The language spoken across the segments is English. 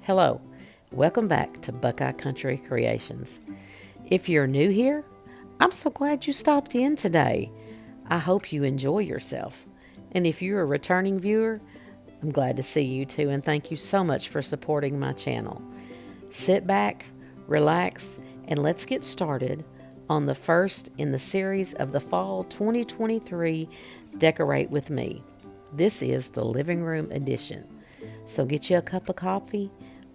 Hello, welcome back to Buckeye Country Creations. If you're new here, I'm so glad you stopped in today. I hope you enjoy yourself. And if you're a returning viewer, I'm glad to see you too, and thank you so much for supporting my channel. Sit back, relax, and let's get started on the first in the series of the Fall 2023 Decorate With Me. This is the living room edition. So get you a cup of coffee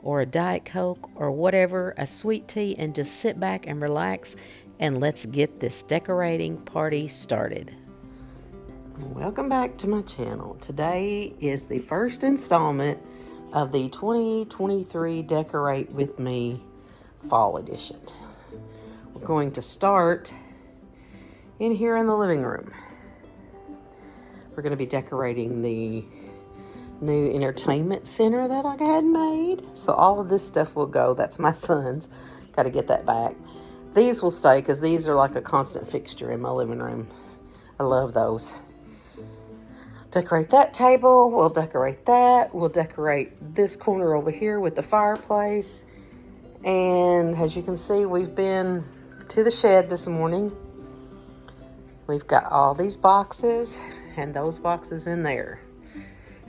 or a Diet Coke or whatever, a sweet tea, and just sit back and relax, and let's get this decorating party started. Welcome back to my channel. Today is the first installment of the 2023 Decorate With Me Fall Edition. We're going to start in here in the living room. We're going to be decorating the new entertainment center that I had made. So all of this stuff will go. That's my son's. Got to get that back. These will stay because these are like a constant fixture in my living room. I love those. Decorate that table. We'll decorate that. We'll decorate this corner over here with the fireplace. And as you can see, we've been to the shed this morning. We've got all these boxes and those boxes in there.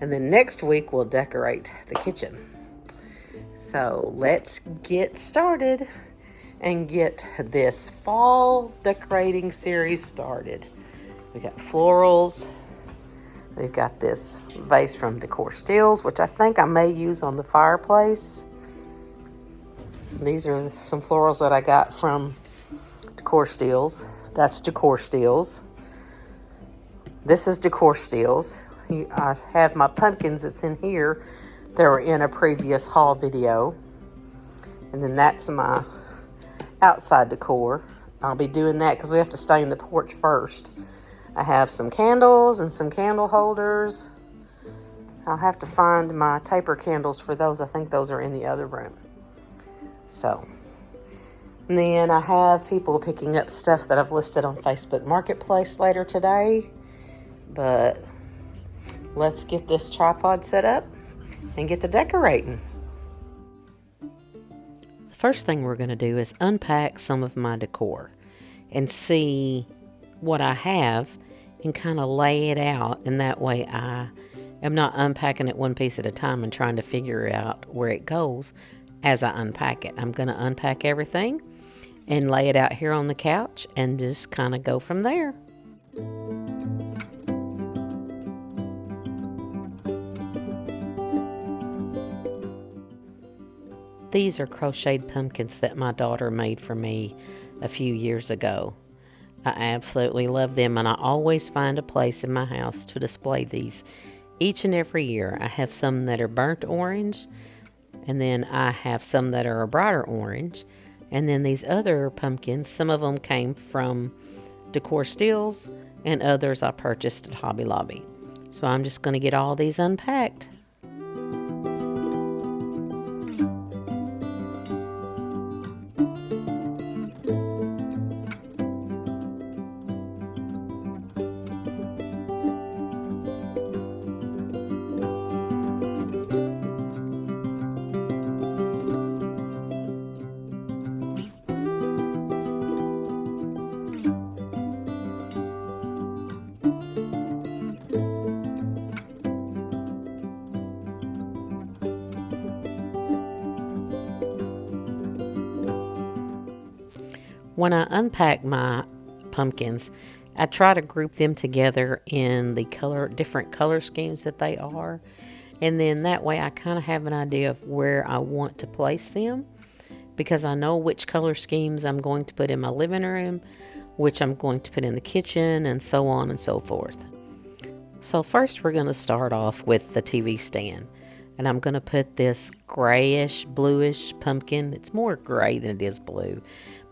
And then next week we'll decorate the kitchen. So let's get started and get this fall decorating series started. We got florals. We've got this vase from Decor Steels, which I think I may use on the fireplace. These are some florals that I got from Decor Steels. That's Decor Steels. This is Decor Steels. I have my pumpkins that's in here. They were in a previous haul video. And then that's my outside decor. I'll be doing that because we have to stain the porch first. I have some candles and some candle holders. I'll have to find my taper candles for those. I think those are in the other room. So, and then I have people picking up stuff that I've listed on Facebook Marketplace later today. But let's get this tripod set up and get to decorating. The first thing we're going to do is unpack some of my decor and see what I have and kind of lay it out. And that way I am not unpacking it one piece at a time and trying to figure out where it goes as I unpack it. I'm going to unpack everything and lay it out here on the couch and just kind of go from there. These are crocheted pumpkins that my daughter made for me a few years ago. I absolutely love them, and I always find a place in my house to display these each and every year. I have some that are burnt orange, and then I have some that are a brighter orange. And then these other pumpkins, some of them came from Decor Steels, and others I purchased at Hobby Lobby. So I'm just going to get all these unpacked. When I unpack my pumpkins, I try to group them together in the different color schemes that they are. And then that way I kind of have an idea of where I want to place them, because I know which color schemes I'm going to put in my living room, which I'm going to put in the kitchen, and so on and so forth. So first we're going to start off with the TV stand. And I'm going to put this grayish, bluish pumpkin. It's more gray than it is blue.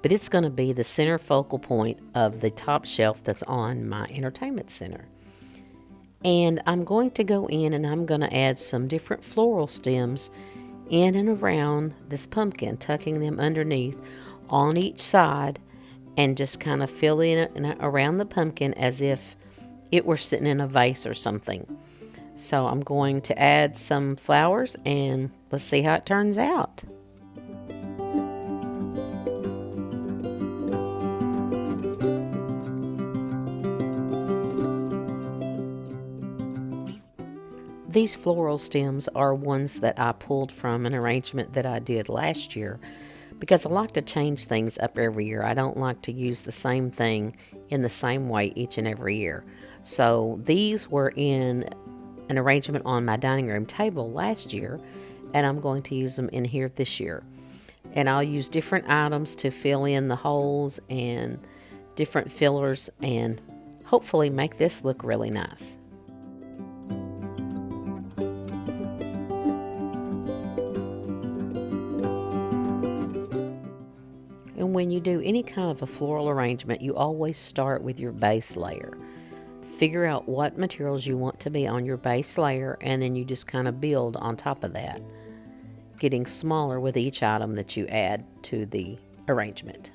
But it's going to be the center focal point of the top shelf that's on my entertainment center. And I'm going to go in and I'm going to add some different floral stems in and around this pumpkin, tucking them underneath on each side and just kind of filling it around the pumpkin as if it were sitting in a vase or something. So I'm going to add some flowers and let's see how it turns out. These floral stems are ones that I pulled from an arrangement that I did last year because I like to change things up every year. I don't like to use the same thing in the same way each and every year. So these were in an arrangement on my dining room table last year, and I'm going to use them in here this year. And I'll use different items to fill in the holes and different fillers and hopefully make this look really nice. And when you do any kind of a floral arrangement, you always start with your base layer. Figure out what materials you want to be on your base layer, and then you just kind of build on top of that, getting smaller with each item that you add to the arrangement.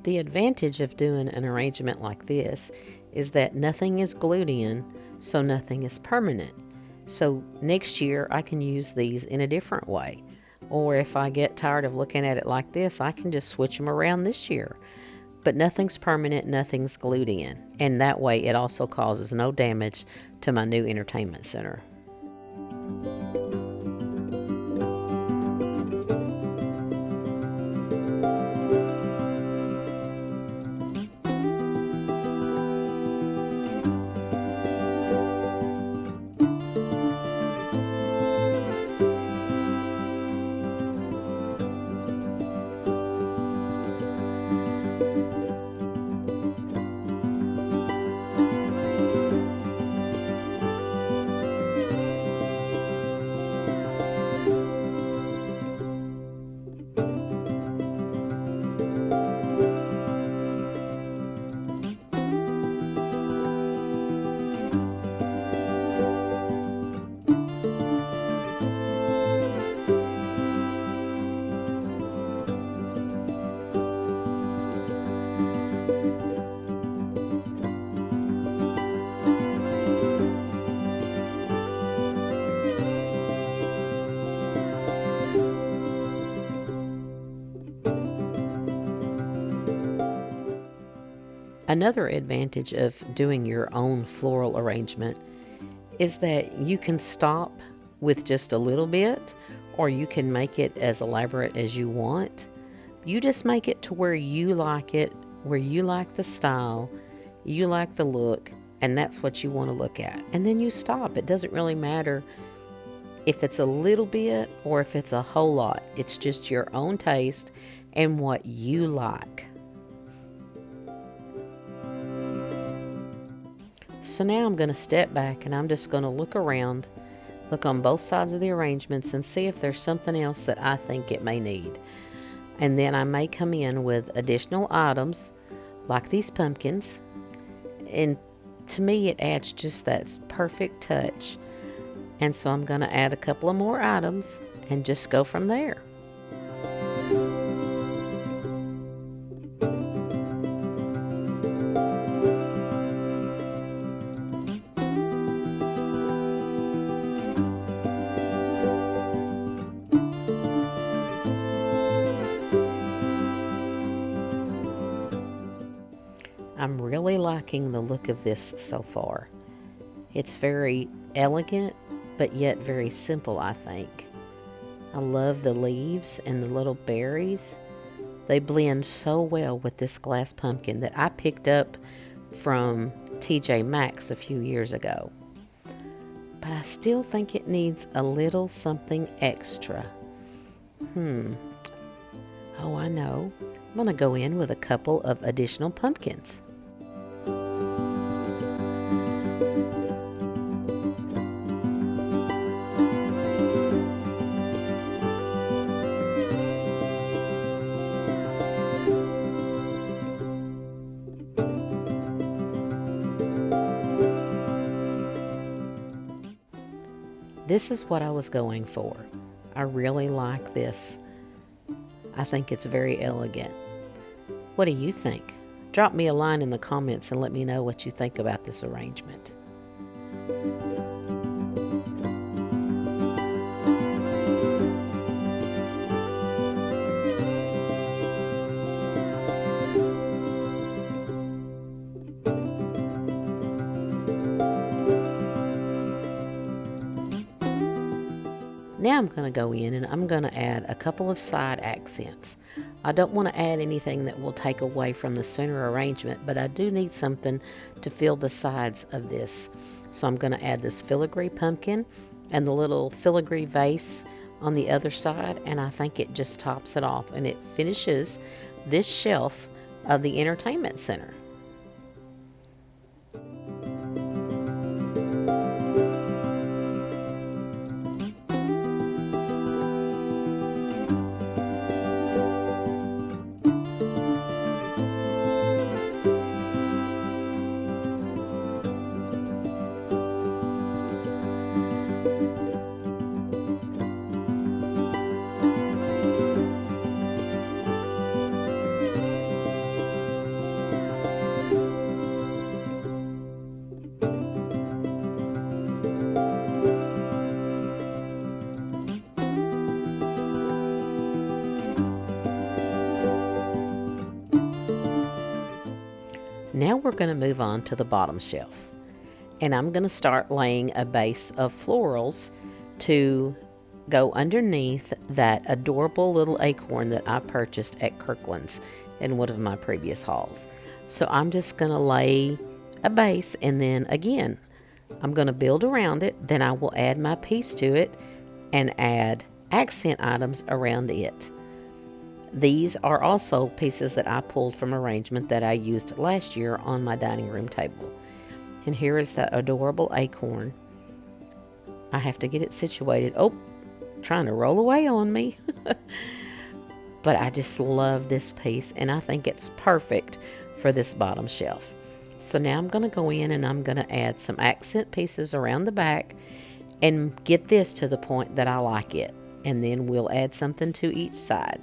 The advantage of doing an arrangement like this is that nothing is glued in, so nothing is permanent. So next year I can use these in a different way. Or if I get tired of looking at it like this, I can just switch them around this year. But nothing's permanent, nothing's glued in. And that way it also causes no damage to my new entertainment center. Another advantage of doing your own floral arrangement is that you can stop with just a little bit, or you can make it as elaborate as you want. You just make it to where you like it, where you like the style, you like the look, and that's what you want to look at. And then you stop. It doesn't really matter if it's a little bit or if it's a whole lot. It's just your own taste and what you like. So now I'm going to step back and I'm just going to look around, look on both sides of the arrangements and see if there's something else that I think it may need. And then I may come in with additional items like these pumpkins. And to me, it adds just that perfect touch. And so I'm going to add a couple of more items and just go from there. I'm really liking the look of this so far. It's very elegant, but yet very simple, I think. I love the leaves and the little berries. They blend so well with this glass pumpkin that I picked up from TJ Maxx a few years ago. But I still think it needs a little something extra. Oh, I know. I'm going to go in with a couple of additional pumpkins. This is what I was going for. I really like this. I think it's very elegant. What do you think? Drop me a line in the comments and let me know what you think about this arrangement. Now I'm going to go in and I'm going to add a couple of side accents. I don't want to add anything that will take away from the center arrangement, but I do need something to fill the sides of this. So I'm going to add this filigree pumpkin and the little filigree vase on the other side, and I think it just tops it off and it finishes this shelf of the entertainment center. Now we're going to move on to the bottom shelf. And I'm going to start laying a base of florals to go underneath that adorable little acorn that I purchased at Kirkland's in one of my previous hauls. So I'm just going to lay a base, and then again, I'm going to build around it. Then I will add my piece to it and add accent items around it. These are also pieces that I pulled from arrangement that I used last year on my dining room table. And here is that adorable acorn. I have to get it situated. Oh, trying to roll away on me. But I just love this piece, and I think it's perfect for this bottom shelf. So now I'm going to go in and I'm going to add some accent pieces around the back and get this to the point that I like it. And then we'll add something to each side.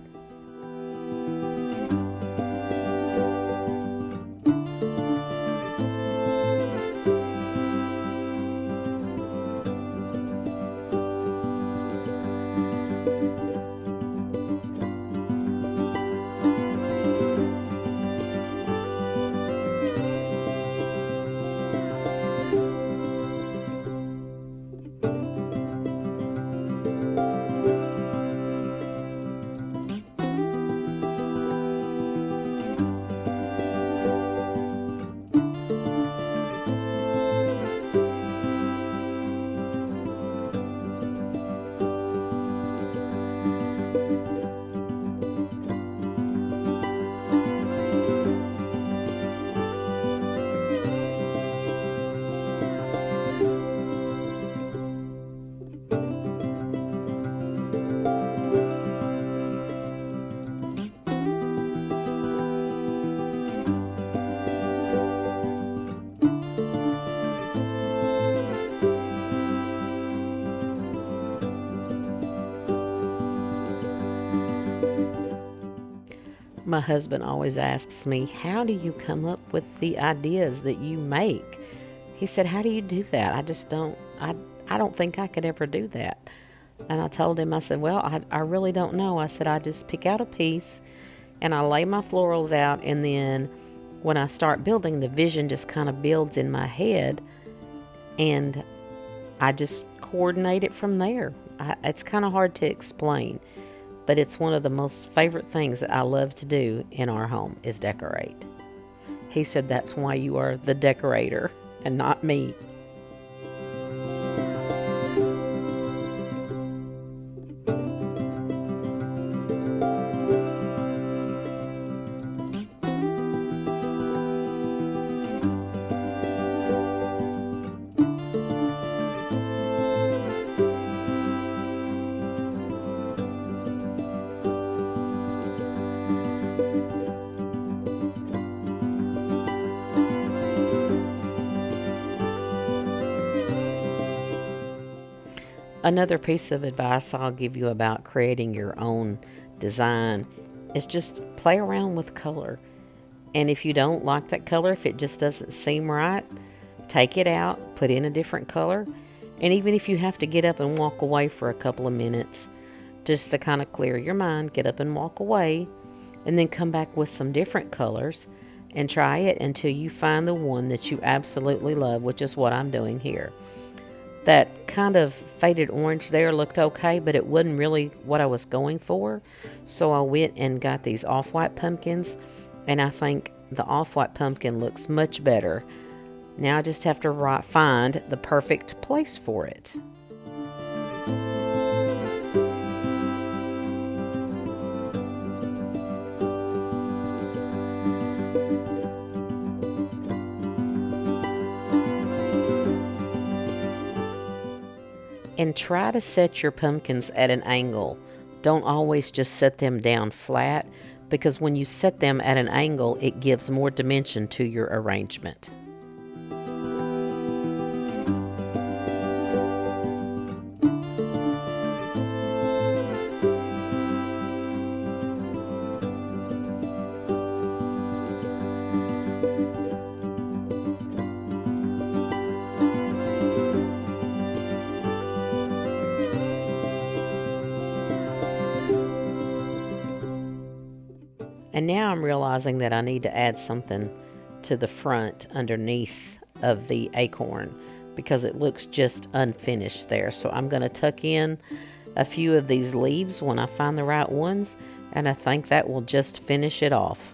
My husband always asks me, how do you come up with the ideas that you make? He said, how do you do that? I don't think I could ever do that. And I told him, I said, well, I really don't know. I said, I just pick out a piece and I lay my florals out. And then when I start building, the vision just kind of builds in my head. And I just coordinate it from there. It's kind of hard to explain. But it's one of the most favorite things that I love to do in our home is decorate. He said that's why you are the decorator and not me. Another piece of advice I'll give you about creating your own design is just play around with color. And if you don't like that color, if it just doesn't seem right, take it out, put in a different color. And even if you have to get up and walk away for a couple of minutes, just to kind of clear your mind, get up and walk away, and then come back with some different colors and try it until you find the one that you absolutely love, which is what I'm doing here. That kind of faded orange there looked okay, but it wasn't really what I was going for. So I went and got these off-white pumpkins, and I think the off-white pumpkin looks much better. Now I just have to find the perfect place for it. And try to set your pumpkins at an angle. Don't always just set them down flat, because when you set them at an angle, it gives more dimension to your arrangement. And now I'm realizing that I need to add something to the front underneath of the acorn because it looks just unfinished there. So I'm going to tuck in a few of these leaves when I find the right ones, and I think that will just finish it off.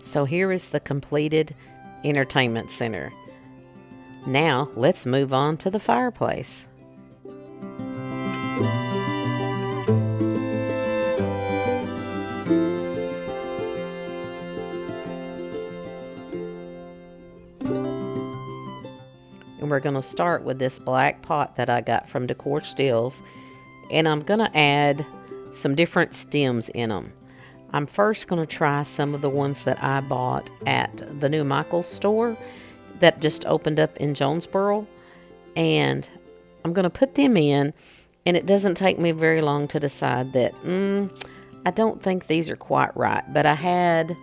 So here is the completed entertainment center. Now let's move on to the fireplace. And we're going to start with this black pot that I got from Decor Stills, and I'm going to add some different stems in them. I'm first going to try some of the ones that I bought at the new Michael's store that just opened up in Jonesboro, and I'm going to put them in, and it doesn't take me very long to decide that I don't think these are quite right, but I had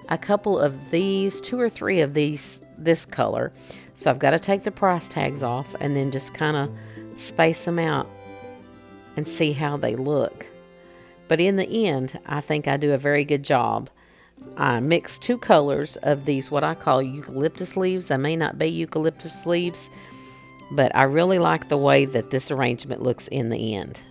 a couple of these, 2 or 3 of these this color, so I've got to take the price tags off and then just kind of space them out and see how they look. But in the end, I think I do a very good job. I mixed 2 colors of these, what I call eucalyptus leaves. They may not be eucalyptus leaves, but I really like the way that this arrangement looks in the end.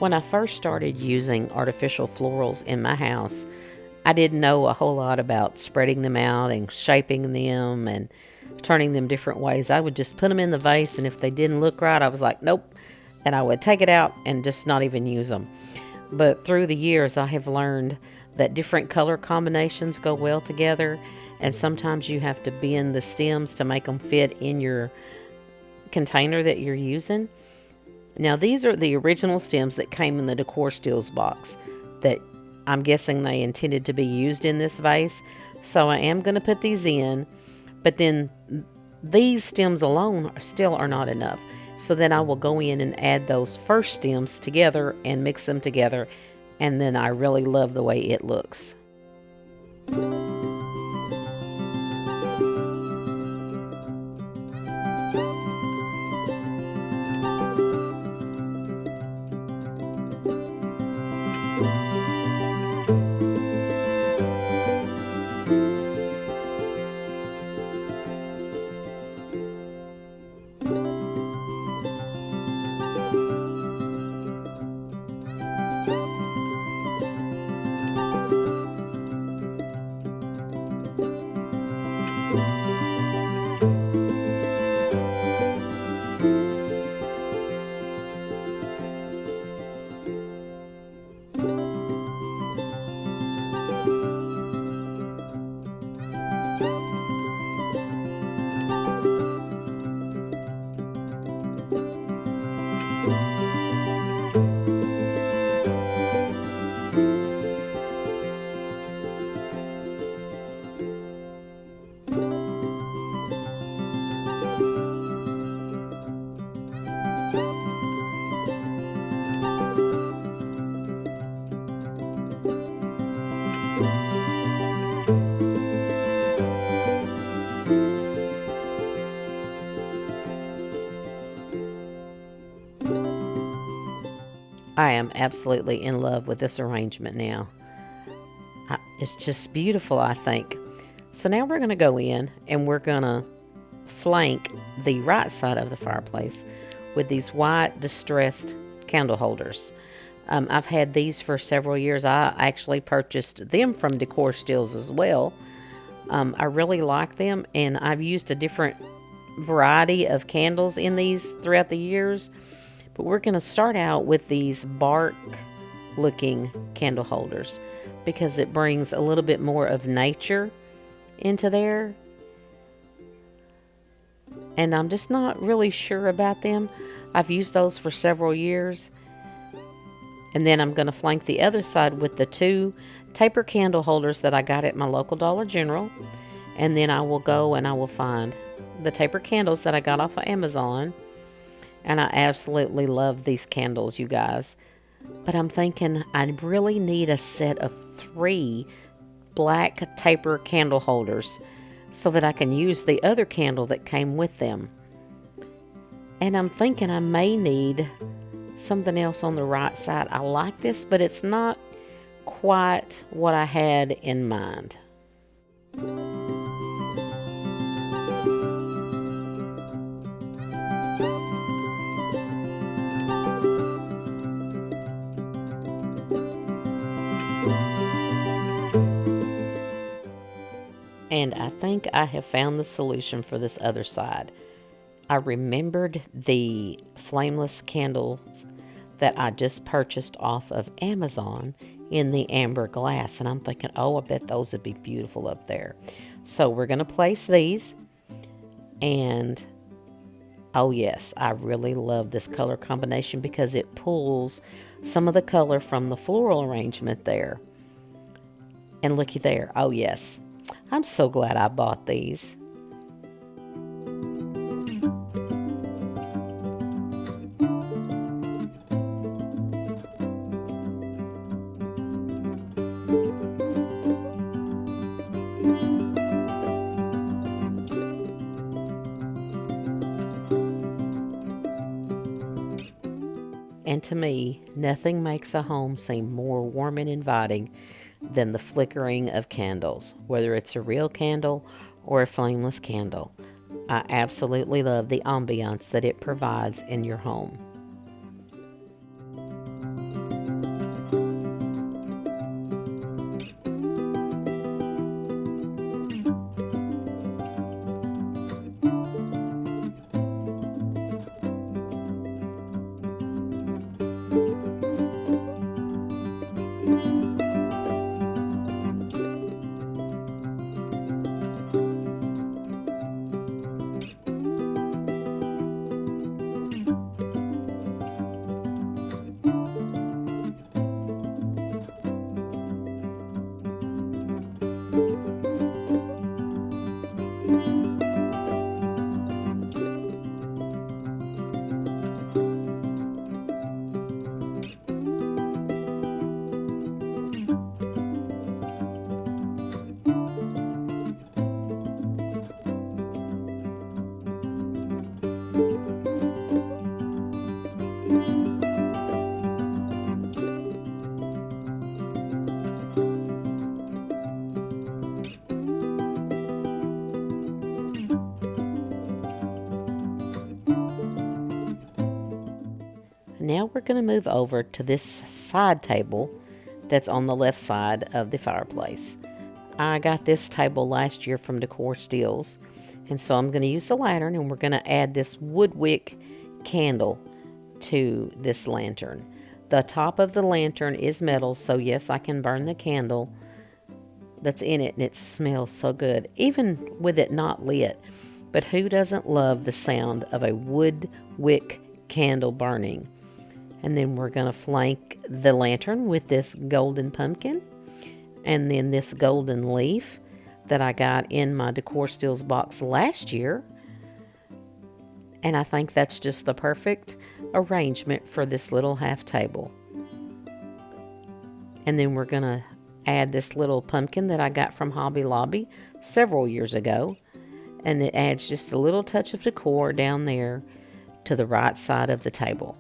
When I first started using artificial florals in my house, I didn't know a whole lot about spreading them out and shaping them and turning them different ways. I would just put them in the vase, and if they didn't look right, I was like, nope. And I would take it out and just not even use them. But through the years, I have learned that different color combinations go well together, and sometimes you have to bend the stems to make them fit in your container that you're using. Now, these are the original stems that came in the decor stills box that I'm guessing they intended to be used in this vase. So I am going to put these in, but then these stems alone still are not enough. So then I will go in and add those first stems together and mix them together, and then I really love the way it looks. I am absolutely in love with this arrangement now. It's just beautiful, I think. So now we're going to go in and we're going to flank the right side of the fireplace with these white distressed candle holders. I've had these for several years. I actually purchased them from Decor Stills as well. I really like them, and I've used a different variety of candles in these throughout the years. But we're going to start out with these bark looking candle holders because it brings a little bit more of nature into there. And I'm just not really sure about them. I've used those for several years. And then I'm going to flank the other side with the two taper candle holders that I got at my local Dollar General. And then I will go and I will find the taper candles that I got off of Amazon. And I absolutely love these candles, you guys. But I'm thinking I really need a set of 3 black taper candle holders so that I can use the other candle that came with them. And I'm thinking I may need something else on the right side. I like this, but it's not quite what I had in mind. And I think I have found the solution for this other side. I remembered the flameless candles that I just purchased off of Amazon in the amber glass. And I'm thinking, oh, I bet those would be beautiful up there. So we're going to place these. And, oh yes, I really love this color combination because it pulls some of the color from the floral arrangement there. And looky there. Oh yes. I'm so glad I bought these. And to me, nothing makes a home seem more warm and inviting than the flickering of candles, whether it's a real candle or a flameless candle. I absolutely love the ambiance that it provides in your home. now we're going to move over to this side table that's on the left side of the fireplace. I got this table last year from Decor Steels, and so I'm going to use the lantern, and we're going to add this wood wick candle to this lantern. The top of the lantern is metal, so yes, I can burn the candle that's in it, and it smells so good, even with it not lit. But who doesn't love the sound of a wood wick candle burning? And then we're going to flank the lantern with this golden pumpkin, and then this golden leaf that I got in my Decor Steels box last year. And I think that's just the perfect arrangement for this little half table. And then we're going to add this little pumpkin that I got from Hobby Lobby several years ago. And it adds just a little touch of decor down there to the right side of the table.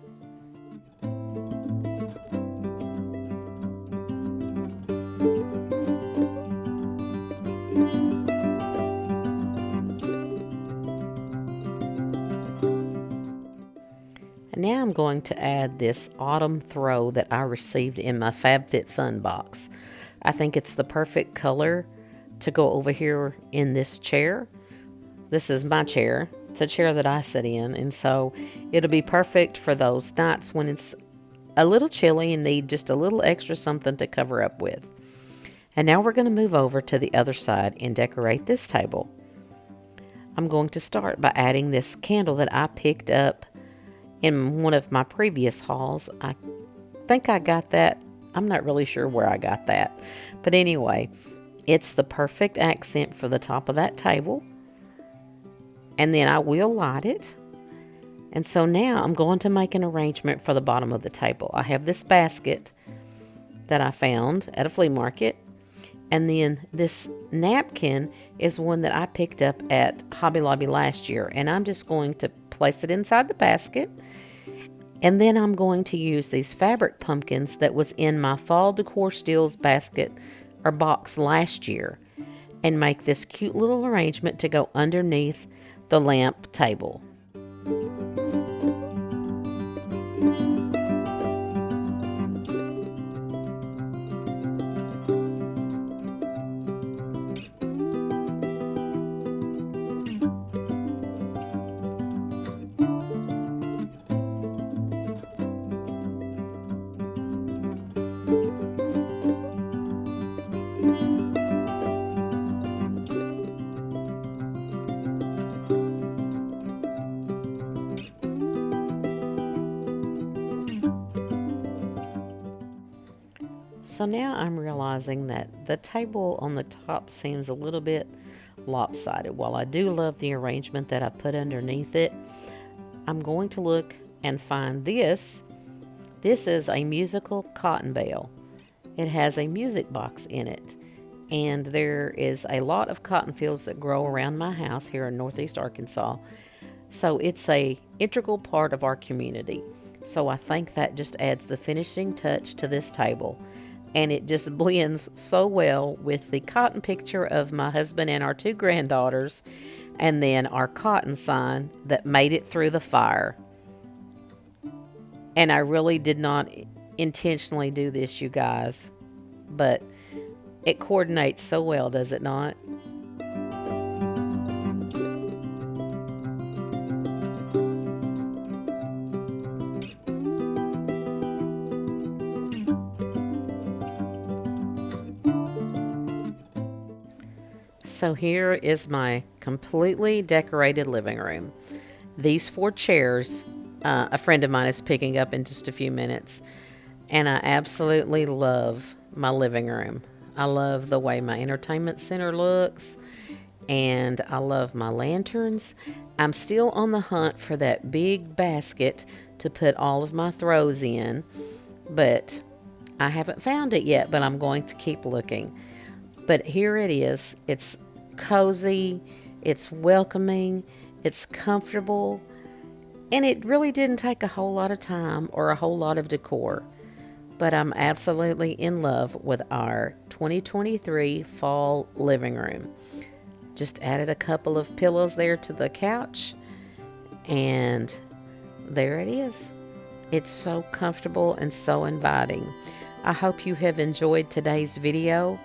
And now I'm going to add this autumn throw that I received in my FabFitFun box. I think it's the perfect color to go over here in this chair. This is my chair. It's a chair that I sit in, and so it'll be perfect for those nights when it's a little chilly and need just a little extra something to cover up with. And now we're going to move over to the other side and decorate this table. I'm going to start by adding this candle that I picked up in one of my previous hauls. I think I got that. I'm not really sure where I got that. But anyway, it's the perfect accent for the top of that table. And then I will light it. And so now I'm going to make an arrangement for the bottom of the table. I have this basket that I found at a flea market. And then this napkin is one that I picked up at Hobby Lobby last year. And I'm just going to place it inside the basket. And then I'm going to use these fabric pumpkins that was in my Fall Decor Steels basket or box last year and make this cute little arrangement to go underneath the lamp table. So now I'm realizing that the table on the top seems a little bit lopsided. While I do love the arrangement that I put underneath it, I'm going to look and find this. This is a musical cotton bale. It has a music box in it. And there is a lot of cotton fields that grow around my house here in Northeast Arkansas. So it's a integral part of our community. So I think that just adds the finishing touch to this table. And it just blends so well with the cotton picture of my husband and our two granddaughters, and then our cotton sign that made it through the fire. And I really did not intentionally do this, you guys, but it coordinates so well, does it not? So here is my completely decorated living room. These 4 chairs, a friend of mine is picking up in just a few minutes. And I absolutely love my living room. I love the way my entertainment center looks. And I love my lanterns. I'm still on the hunt for that big basket to put all of my throws in. But I haven't found it yet, but I'm going to keep looking. But here it is. It's cozy, it's welcoming, it's comfortable, and it really didn't take a whole lot of time or a whole lot of decor. But I'm absolutely in love with our 2023 fall living room. Just added a couple of pillows there to the couch, and there it is. It's so comfortable and so inviting. I hope you have enjoyed today's video,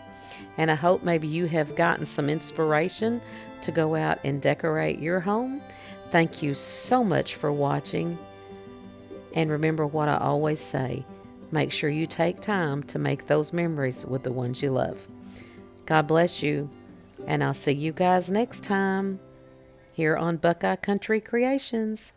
and I hope maybe you have gotten some inspiration to go out and decorate your home. Thank you so much for watching, and remember what I always say, make sure you take time to make those memories with the ones you love. God bless you, and I'll see you guys next time here on Buckeye Country Creations.